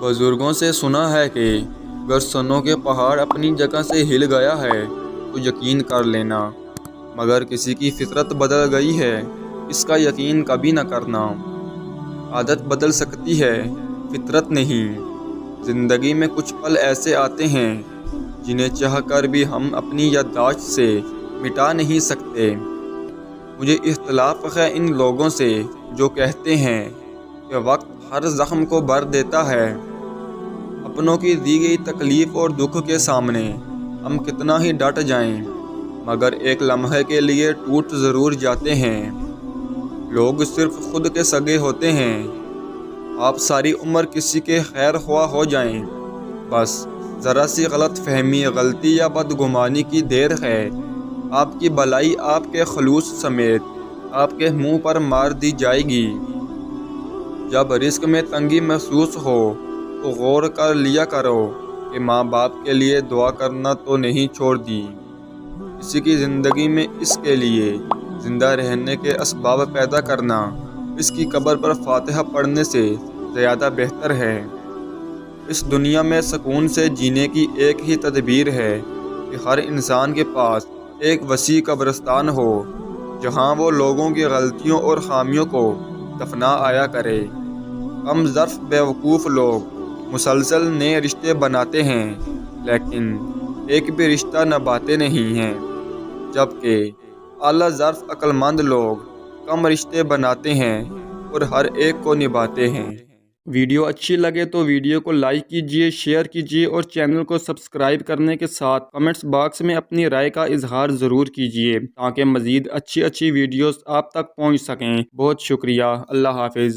بزرگوں سے سنا ہے کہ اگر سنوں کے پہاڑ اپنی جگہ سے ہل گیا ہے تو یقین کر لینا، مگر کسی کی فطرت بدل گئی ہے اس کا یقین کبھی نہ کرنا۔ عادت بدل سکتی ہے، فطرت نہیں۔ زندگی میں کچھ پل ایسے آتے ہیں جنہیں چاہ کر بھی ہم اپنی یادداشت سے مٹا نہیں سکتے۔ مجھے اختلاف ہے ان لوگوں سے جو کہتے ہیں کہ وقت ہر زخم کو بھر دیتا ہے۔ اپنوں کی دی گئی تکلیف اور دکھ کے سامنے ہم کتنا ہی ڈٹ جائیں مگر ایک لمحے کے لیے ٹوٹ ضرور جاتے ہیں۔ لوگ صرف خود کے سگے ہوتے ہیں۔ آپ ساری عمر کسی کے خیر خواہ ہو جائیں، بس ذرا سی غلط فہمی، غلطی یا بدگمانی کی دیر ہے، آپ کی بلائی آپ کے خلوص سمیت آپ کے منہ پر مار دی جائے گی۔ جب رزق میں تنگی محسوس ہو تو غور کر لیا کرو کہ ماں باپ کے لیے دعا کرنا تو نہیں چھوڑ دی۔ کسی کی زندگی میں اس کے لیے زندہ رہنے کے اسباب پیدا کرنا اس کی قبر پر فاتحہ پڑھنے سے زیادہ بہتر ہے۔ اس دنیا میں سکون سے جینے کی ایک ہی تدبیر ہے کہ ہر انسان کے پاس ایک وسیع قبرستان ہو جہاں وہ لوگوں کی غلطیوں اور خامیوں کو دفنا آیا کرے۔ کم ظرف بیوقوف لوگ مسلسل نئے رشتے بناتے ہیں لیکن ایک بھی رشتہ نبھاتے نہیں ہیں، جبکہ اعلیٰ ظرف عقل مند لوگ کم رشتے بناتے ہیں اور ہر ایک کو نبھاتے ہیں۔ ویڈیو اچھی لگے تو ویڈیو کو لائک کیجئے، شیئر کیجئے اور چینل کو سبسکرائب کرنے کے ساتھ کمنٹس باکس میں اپنی رائے کا اظہار ضرور کیجئے تاکہ مزید اچھی ویڈیوز آپ تک پہنچ سکیں۔ بہت شکریہ۔ اللہ حافظ۔